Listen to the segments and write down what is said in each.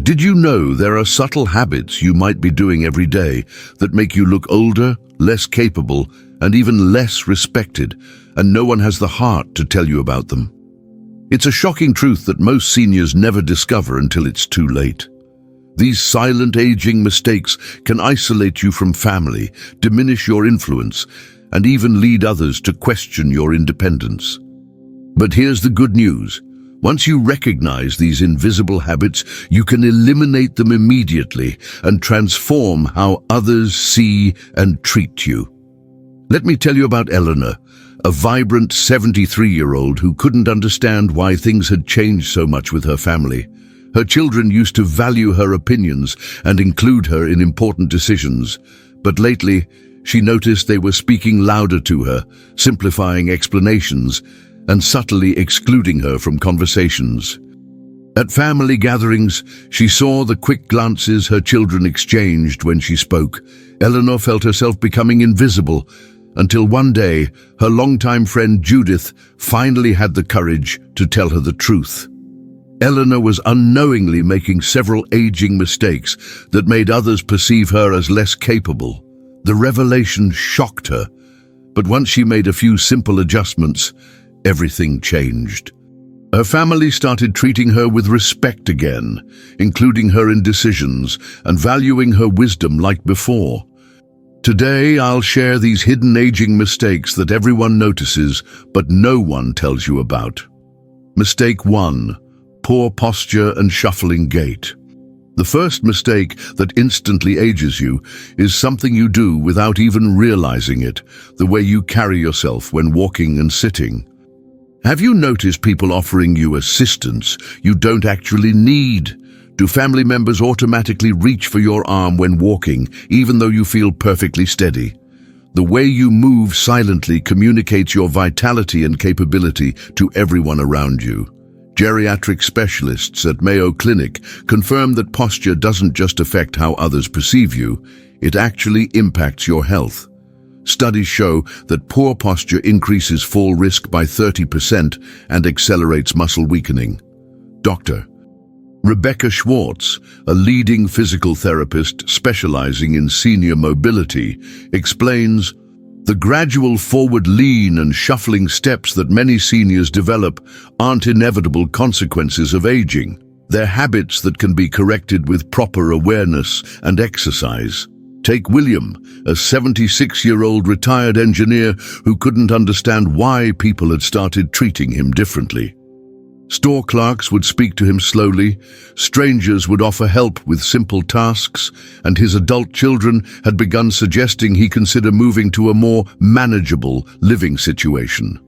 Did you know there are subtle habits you might be doing every day that make you look older, less capable, and even less respected, and no one has the heart to tell you about them? It's a shocking truth that most seniors never discover until it's too late. These silent aging mistakes can isolate you from family, diminish your influence, and even lead others to question your independence. But here's the good news. Once you recognize these invisible habits, you can eliminate them immediately and transform how others see and treat you. Let me tell you about Eleanor, a vibrant 73-year-old who couldn't understand why things had changed so much with her family. Her children used to value her opinions and include her in important decisions, but lately she noticed they were speaking louder to her, simplifying explanations, and subtly excluding her from conversations. At family gatherings, she saw the quick glances her children exchanged when she spoke. Eleanor felt herself becoming invisible, until one day, her longtime friend Judith finally had the courage to tell her the truth. Eleanor was unknowingly making several aging mistakes that made others perceive her as less capable. The revelation shocked her, but once she made a few simple adjustments, everything changed. Her family started treating her with respect again, including her in decisions and valuing her wisdom like before. Today, I'll share these hidden aging mistakes that everyone notices, but no one tells you about. Mistake 1. Poor posture and shuffling gait. The first mistake that instantly ages you is something you do without even realizing it, the way you carry yourself when walking and sitting. Have you noticed people offering you assistance you don't actually need? Do family members automatically reach for your arm when walking, even though you feel perfectly steady? The way you move silently communicates your vitality and capability to everyone around you. Geriatric specialists at Mayo Clinic confirm that posture doesn't just affect how others perceive you, it actually impacts your health. Studies show that poor posture increases fall risk by 30% and accelerates muscle weakening. Dr. Rebecca Schwartz, a leading physical therapist specializing in senior mobility, explains, "The gradual forward lean and shuffling steps that many seniors develop aren't inevitable consequences of aging. They're habits that can be corrected with proper awareness and exercise." Take William, a 76-year-old retired engineer who couldn't understand why people had started treating him differently. Store clerks would speak to him slowly, strangers would offer help with simple tasks, and his adult children had begun suggesting he consider moving to a more manageable living situation.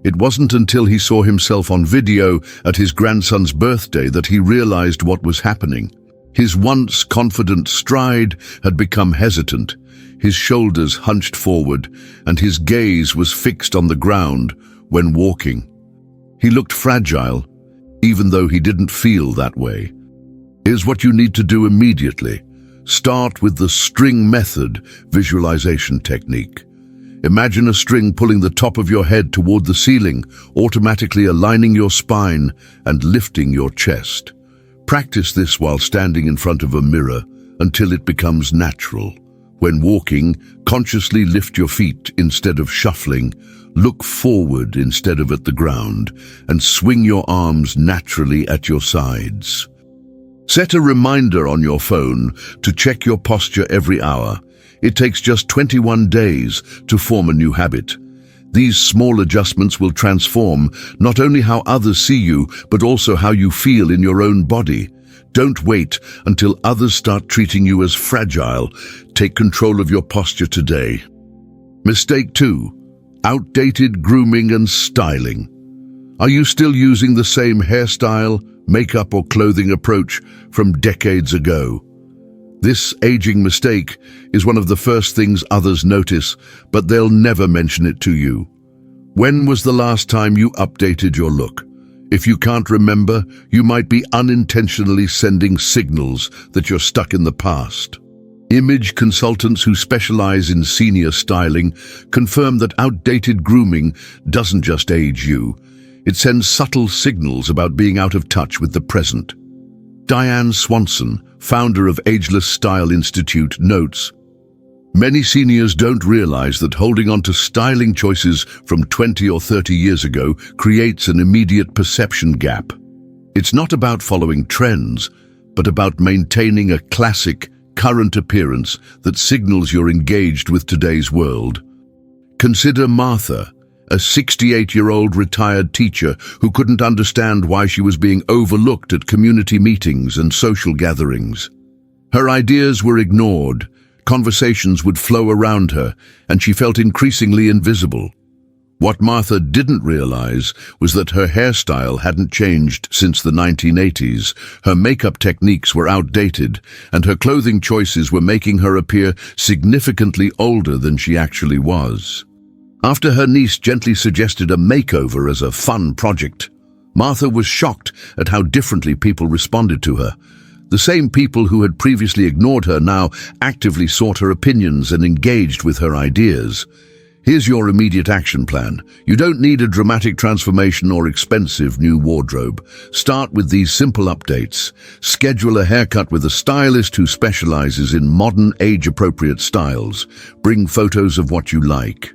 It wasn't until he saw himself on video at his grandson's birthday that he realized what was happening. His once confident stride had become hesitant, his shoulders hunched forward, and his gaze was fixed on the ground when walking. He looked fragile, even though he didn't feel that way. Here's what you need to do immediately. Start with the string method visualization technique. Imagine a string pulling the top of your head toward the ceiling, automatically aligning your spine and lifting your chest. Practice this while standing in front of a mirror until it becomes natural. When walking, consciously lift your feet instead of shuffling, look forward instead of at the ground, and swing your arms naturally at your sides. Set a reminder on your phone to check your posture every hour. It takes just 21 days to form a new habit. These small adjustments will transform not only how others see you, but also how you feel in your own body. Don't wait until others start treating you as fragile. Take control of your posture today. Mistake 2. Outdated grooming and styling. Are you still using the same hairstyle, makeup, or clothing approach from decades ago? This aging mistake is one of the first things others notice, but they'll never mention it to you. When was the last time you updated your look? If you can't remember, you might be unintentionally sending signals that you're stuck in the past. Image consultants who specialize in senior styling confirm that outdated grooming doesn't just age you. It sends subtle signals about being out of touch with the present. Diane Swanson, founder of Ageless Style Institute, notes, "Many seniors don't realize that holding on to styling choices from 20 or 30 years ago creates an immediate perception gap. It's not about following trends, but about maintaining a classic, current appearance that signals you're engaged with today's world." Consider Martha, a 68-year-old retired teacher who couldn't understand why she was being overlooked at community meetings and social gatherings. Her ideas were ignored, conversations would flow around her, and she felt increasingly invisible. What Martha didn't realize was that her hairstyle hadn't changed since the 1980s, her makeup techniques were outdated, and her clothing choices were making her appear significantly older than she actually was. After her niece gently suggested a makeover as a fun project, Martha was shocked at how differently people responded to her. The same people who had previously ignored her now actively sought her opinions and engaged with her ideas. Here's your immediate action plan. You don't need a dramatic transformation or expensive new wardrobe. Start with these simple updates. Schedule a haircut with a stylist who specializes in modern, age-appropriate styles. Bring photos of what you like.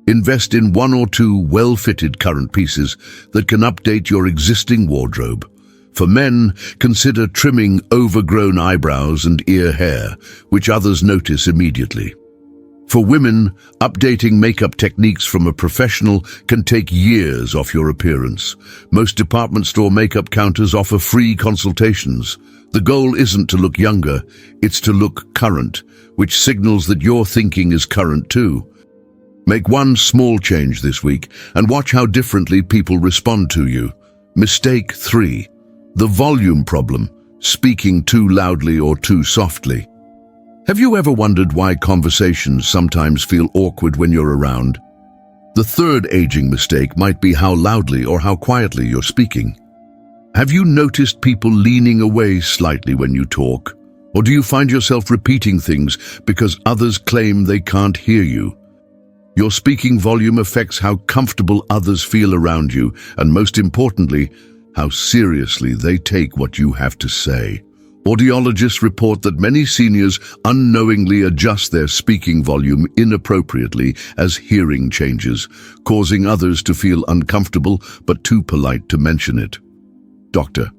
Invest in 1 or 2 well-fitted current pieces that can update your existing wardrobe. For men, consider trimming overgrown eyebrows and ear hair, which others notice immediately. For women, updating makeup techniques from a professional can take years off your appearance. Most department store makeup counters offer free consultations. The goal isn't to look younger, it's to look current, which signals that your thinking is current too. Make one small change this week and watch how differently people respond to you. Mistake 3. The volume problem, speaking too loudly or too softly. Have you ever wondered why conversations sometimes feel awkward when you're around? The third aging mistake might be how loudly or how quietly you're speaking. Have you noticed people leaning away slightly when you talk? Or do you find yourself repeating things because others claim they can't hear you? Your speaking volume affects how comfortable others feel around you, and most importantly, how seriously they take what you have to say. Audiologists report that many seniors unknowingly adjust their speaking volume inappropriately as hearing changes, causing others to feel uncomfortable but too polite to mention it. Dr.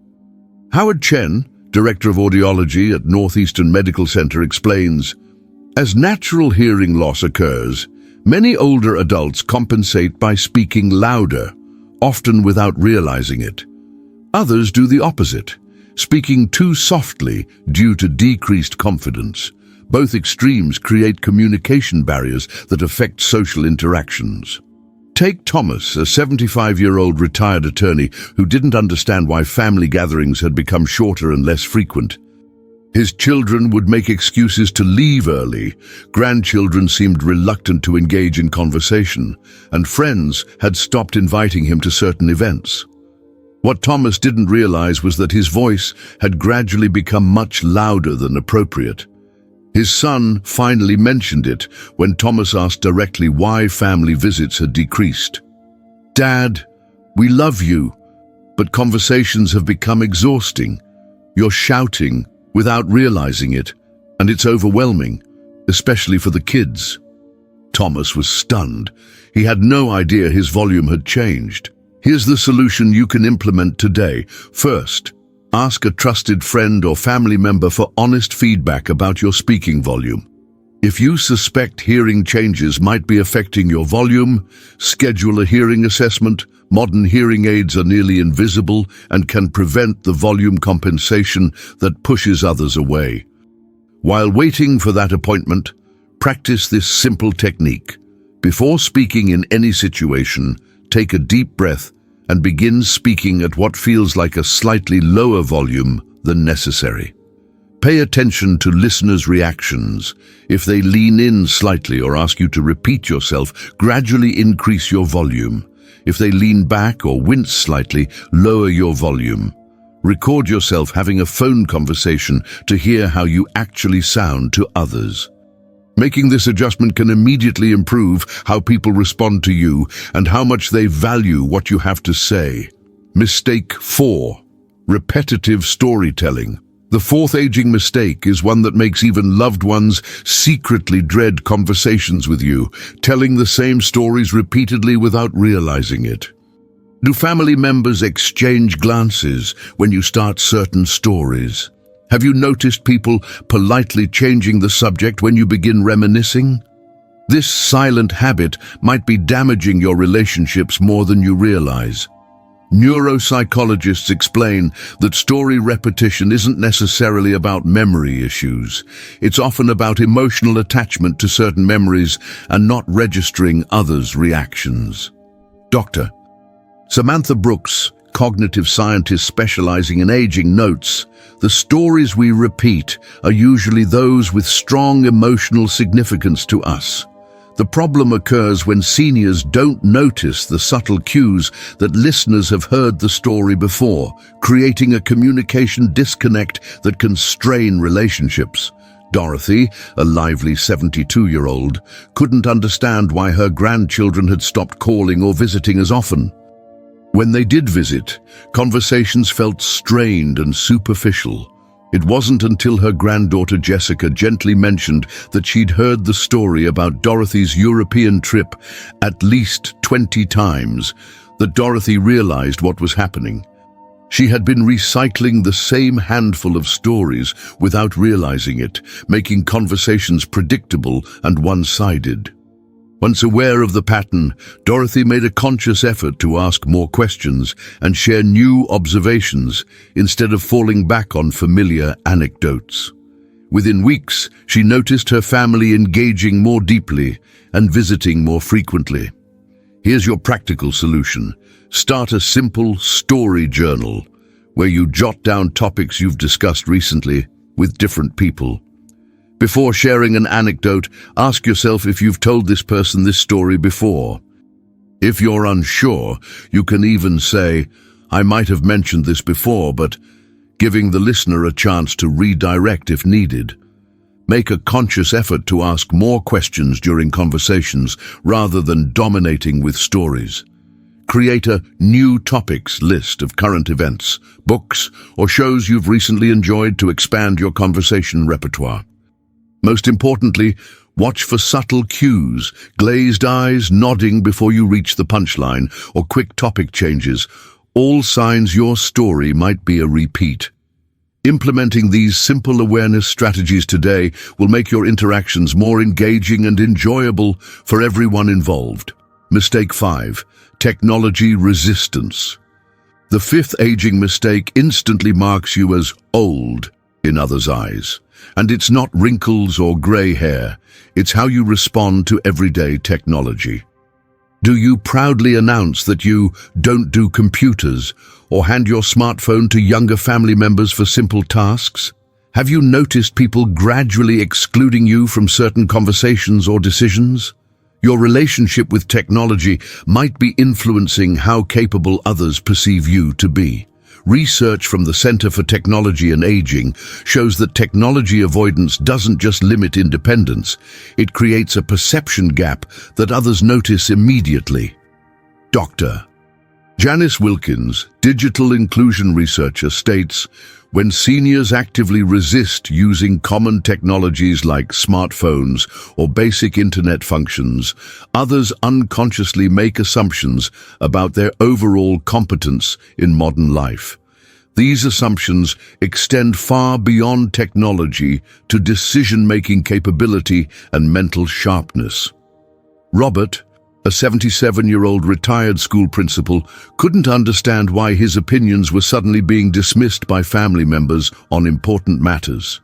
Howard Chen, Director of Audiology at Northeastern Medical Center, explains, "As natural hearing loss occurs, many older adults compensate by speaking louder, often without realizing it. Others do the opposite, speaking too softly due to decreased confidence. Both extremes create communication barriers that affect social interactions." Take Thomas, a 75-year-old retired attorney who didn't understand why family gatherings had become shorter and less frequent. His children would make excuses to leave early, grandchildren seemed reluctant to engage in conversation, and friends had stopped inviting him to certain events. What Thomas didn't realize was that his voice had gradually become much louder than appropriate. His son finally mentioned it when Thomas asked directly why family visits had decreased. "Dad, we love you, but conversations have become exhausting. You're shouting without realizing it, and it's overwhelming, especially for the kids." Thomas was stunned. He had no idea his volume had changed. Here's the solution you can implement today. First, ask a trusted friend or family member for honest feedback about your speaking volume. If you suspect hearing changes might be affecting your volume, schedule a hearing assessment. Modern hearing aids are nearly invisible and can prevent the volume compensation that pushes others away. While waiting for that appointment, practice this simple technique. Before speaking in any situation, take a deep breath and begin speaking at what feels like a slightly lower volume than necessary. Pay attention to listeners' reactions. If they lean in slightly or ask you to repeat yourself, gradually increase your volume. If they lean back or wince slightly, lower your volume. Record yourself having a phone conversation to hear how you actually sound to others. Making this adjustment can immediately improve how people respond to you and how much they value what you have to say. Mistake 4. Repetitive storytelling. The fourth aging mistake is one that makes even loved ones secretly dread conversations with you, telling the same stories repeatedly without realizing it. Do family members exchange glances when you start certain stories? Have you noticed people politely changing the subject when you begin reminiscing? This silent habit might be damaging your relationships more than you realize. Neuropsychologists explain that story repetition isn't necessarily about memory issues. It's often about emotional attachment to certain memories and not registering others' reactions. Dr. Samantha Brooks, cognitive scientist specializing in aging, notes, the stories we repeat are usually those with strong emotional significance to us. The problem occurs when seniors don't notice the subtle cues that listeners have heard the story before, creating a communication disconnect that can strain relationships. Dorothy, a lively 72-year-old, couldn't understand why her grandchildren had stopped calling or visiting as often. When they did visit, conversations felt strained and superficial. It wasn't until her granddaughter Jessica gently mentioned that she'd heard the story about Dorothy's European trip at least 20 times that Dorothy realized what was happening. She had been recycling the same handful of stories without realizing it, making conversations predictable and one-sided. Once aware of the pattern, Dorothy made a conscious effort to ask more questions and share new observations instead of falling back on familiar anecdotes. Within weeks, she noticed her family engaging more deeply and visiting more frequently. Here's your practical solution. Start a simple story journal where you jot down topics you've discussed recently with different people. Before sharing an anecdote, ask yourself if you've told this person this story before. If you're unsure, you can even say, I might have mentioned this before, but giving the listener a chance to redirect if needed. Make a conscious effort to ask more questions during conversations rather than dominating with stories. Create a new topics list of current events, books, or shows you've recently enjoyed to expand your conversation repertoire. Most importantly, watch for subtle cues, glazed eyes, nodding before you reach the punchline, or quick topic changes, all signs your story might be a repeat. Implementing these simple awareness strategies today will make your interactions more engaging and enjoyable for everyone involved. Mistake 5. Technology resistance. The fifth aging mistake instantly marks you as old in others' eyes. And it's not wrinkles or gray hair, it's how you respond to everyday technology. Do you proudly announce that you don't do computers or hand your smartphone to younger family members for simple tasks? Have you noticed people gradually excluding you from certain conversations or decisions? Your relationship with technology might be influencing how capable others perceive you to be. Research from the Center for Technology and Aging shows that technology avoidance doesn't just limit independence, it creates a perception gap that others notice immediately. Dr. Janice Wilkins, digital inclusion researcher, states, when seniors actively resist using common technologies like smartphones or basic internet functions, others unconsciously make assumptions about their overall competence in modern life. These assumptions extend far beyond technology to decision-making capability and mental sharpness. Robert, a 77-year-old retired school principal, couldn't understand why his opinions were suddenly being dismissed by family members on important matters.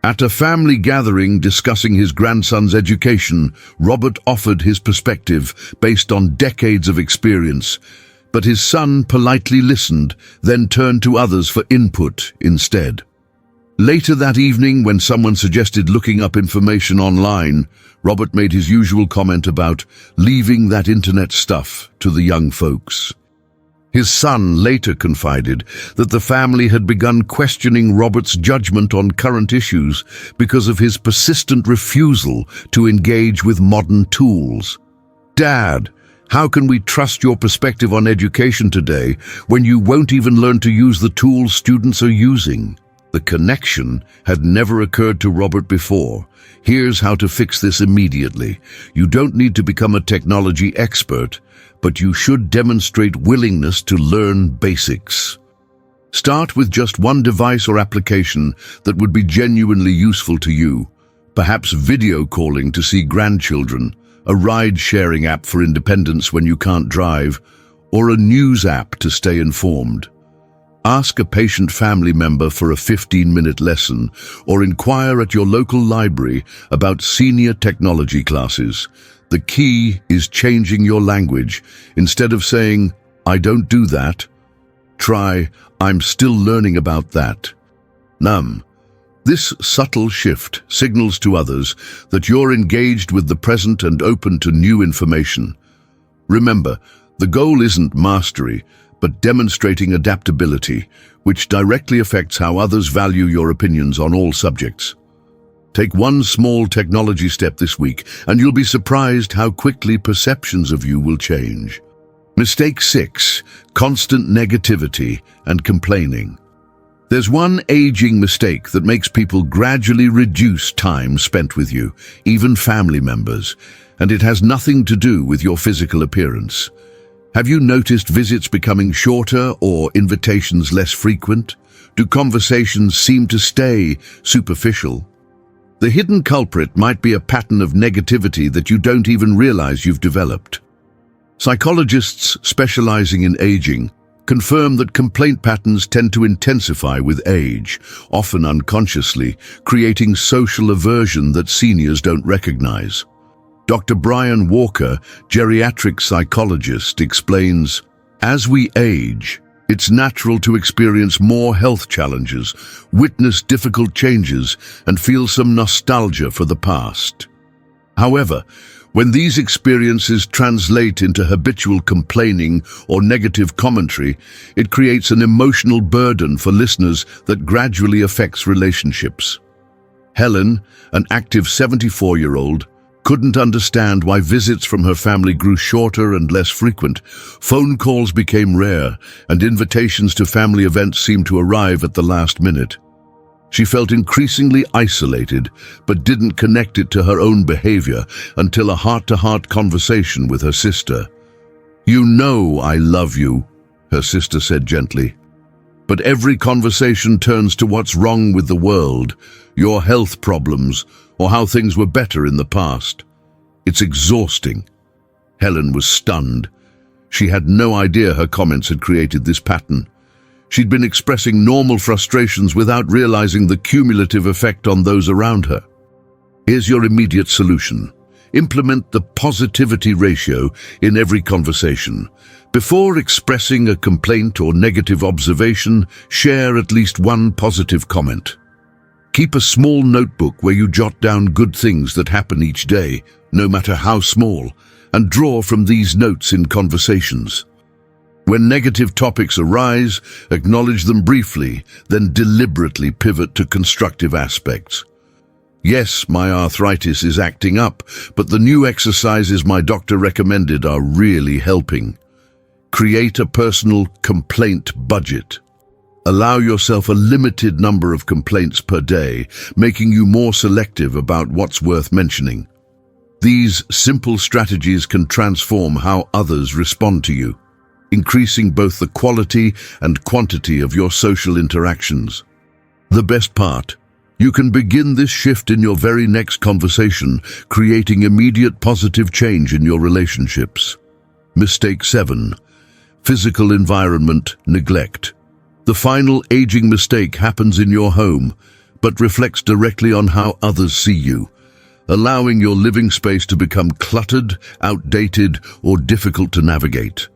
At a family gathering discussing his grandson's education, Robert offered his perspective based on decades of experience, but his son politely listened, then turned to others for input instead. Later that evening, when someone suggested looking up information online, Robert made his usual comment about leaving that internet stuff to the young folks. His son later confided that the family had begun questioning Robert's judgment on current issues because of his persistent refusal to engage with modern tools. "Dad, How can we trust your perspective on education today when you won't even learn to use the tools students are using? The connection had never occurred to Robert before. Here's how to fix this immediately. You don't need to become a technology expert, but you should demonstrate willingness to learn basics. Start with just one device or application that would be genuinely useful to you. Perhaps video calling to see grandchildren, a ride-sharing app for independence when you can't drive, or a news app to stay informed. Ask a patient family member for a 15-minute lesson, or inquire at your local library about senior technology classes. The key is changing your language. Instead of saying, "I don't do that," try, "I'm still learning about that." This subtle shift signals to others that you're engaged with the present and open to new information. Remember, the goal isn't mastery, but demonstrating adaptability, which directly affects how others value your opinions on all subjects. Take one small technology step this week, and you'll be surprised how quickly perceptions of you will change. Mistake 6: constant negativity and complaining. There's one aging mistake that makes people gradually reduce time spent with you, even family members, and it has nothing to do with your physical appearance. Have you noticed visits becoming shorter or invitations less frequent? Do conversations seem to stay superficial? The hidden culprit might be a pattern of negativity that you don't even realize you've developed. Psychologists specializing in aging confirm that complaint patterns tend to intensify with age, often unconsciously, creating social aversion that seniors don't recognize. Dr. Brian Walker, geriatric psychologist, explains, "As we age, it's natural to experience more health challenges, witness difficult changes, and feel some nostalgia for the past. However, when these experiences translate into habitual complaining or negative commentary, it creates an emotional burden for listeners that gradually affects relationships." Helen, an active 74-year-old, couldn't understand why visits from her family grew shorter and less frequent. Phone calls became rare, and invitations to family events seemed to arrive at the last minute. She felt increasingly isolated, but didn't connect it to her own behavior until a heart-to-heart conversation with her sister. "You know I love you," her sister said gently. But every conversation turns to what's wrong with the world, your health problems, or how things were better in the past. It's exhausting. Helen was stunned. She had no idea her comments had created this pattern. She'd been expressing normal frustrations without realizing the cumulative effect on those around her. Here's your immediate solution. Implement the positivity ratio in every conversation. Before expressing a complaint or negative observation, share at least one positive comment. Keep a small notebook where you jot down good things that happen each day, no matter how small, and draw from these notes in conversations. When negative topics arise, acknowledge them briefly, then deliberately pivot to constructive aspects. "Yes, my arthritis is acting up, but the new exercises my doctor recommended are really helping." Create a personal complaint budget. Allow yourself a limited number of complaints per day, making you more selective about what's worth mentioning. These simple strategies can transform how others respond to you, increasing both the quality and quantity of your social interactions. The best part, you can begin this shift in your very next conversation, creating immediate positive change in your relationships. Mistake 7. Physical environment neglect. The final aging mistake happens in your home, but reflects directly on how others see you, allowing your living space to become cluttered, outdated, or difficult to navigate.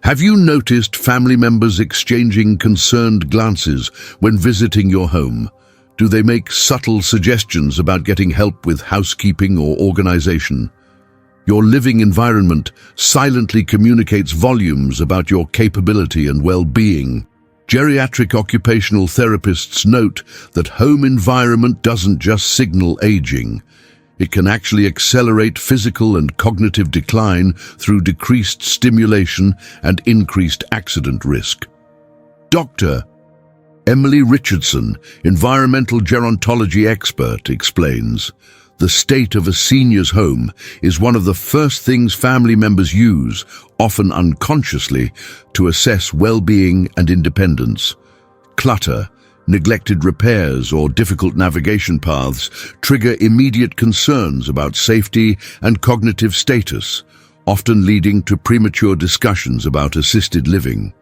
Have you noticed family members exchanging concerned glances when visiting your home? Do they make subtle suggestions about getting help with housekeeping or organization? Your living environment silently communicates volumes about your capability and well-being. Geriatric occupational therapists note that home environment doesn't just signal aging. It can actually accelerate physical and cognitive decline through decreased stimulation and increased accident risk. Dr. Emily Richardson, environmental gerontology expert, explains, the state of a senior's home is one of the first things family members use, often unconsciously, to assess well-being and independence. Clutter, neglected repairs, or difficult navigation paths trigger immediate concerns about safety and cognitive status, often leading to premature discussions about assisted living.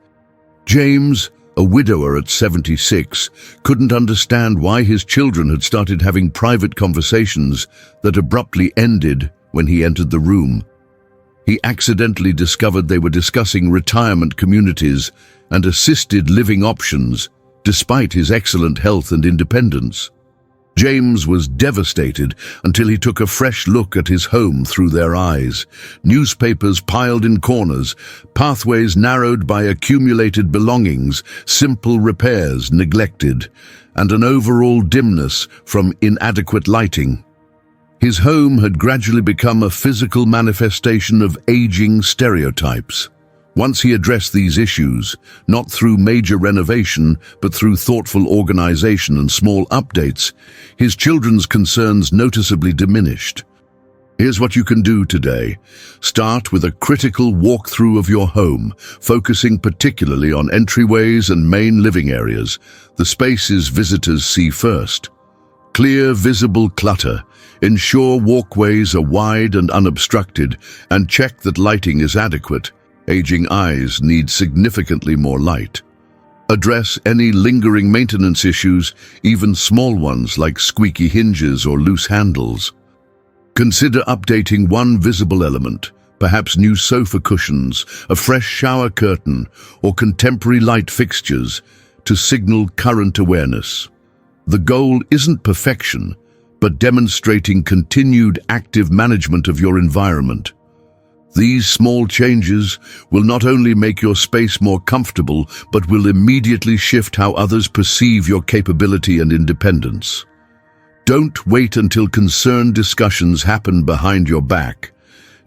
James, a widower at 76, couldn't understand why his children had started having private conversations that abruptly ended when he entered the room. He accidentally discovered they were discussing retirement communities and assisted living options, despite his excellent health and independence. James was devastated until he took a fresh look at his home through their eyes. Newspapers piled in corners, pathways narrowed by accumulated belongings, simple repairs neglected, and an overall dimness from inadequate lighting. His home had gradually become a physical manifestation of aging stereotypes. Once he addressed these issues, not through major renovation, but through thoughtful organization and small updates, his children's concerns noticeably diminished. Here's what you can do today. Start with a critical walkthrough of your home, focusing particularly on entryways and main living areas, the spaces visitors see first. Clear, visible clutter. Ensure walkways are wide and unobstructed, and check that lighting is adequate. Aging eyes need significantly more light. Address any lingering maintenance issues, even small ones like squeaky hinges or loose handles. Consider updating one visible element, perhaps new sofa cushions, a fresh shower curtain, or contemporary light fixtures, to signal current awareness. The goal isn't perfection, but demonstrating continued active management of your environment. These small changes will not only make your space more comfortable, but will immediately shift how others perceive your capability and independence. Don't wait until concerned discussions happen behind your back.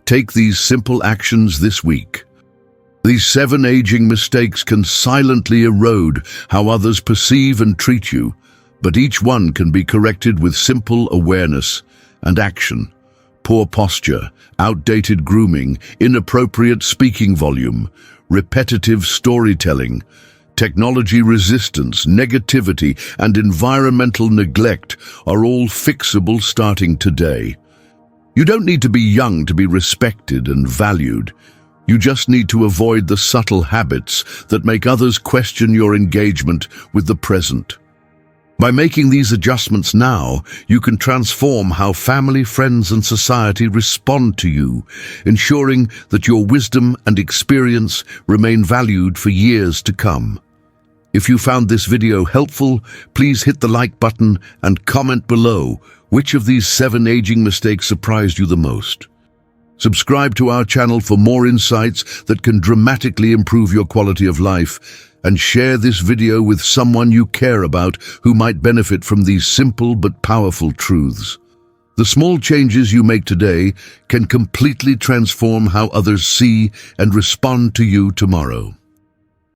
Take these simple actions this week. These 7 aging mistakes can silently erode how others perceive and treat you, but each one can be corrected with simple awareness and action. Poor posture, outdated grooming, inappropriate speaking volume, repetitive storytelling, technology resistance, negativity, and environmental neglect are all fixable starting today. You don't need to be young to be respected and valued. You just need to avoid the subtle habits that make others question your engagement with the present. By making these adjustments now, you can transform how family, friends, and society respond to you, ensuring that your wisdom and experience remain valued for years to come. If you found this video helpful, please hit the like button and comment below which of these 7 aging mistakes surprised you the most. Subscribe to our channel for more insights that can dramatically improve your quality of life, and share this video with someone you care about who might benefit from these simple but powerful truths. The small changes you make today can completely transform how others see and respond to you tomorrow.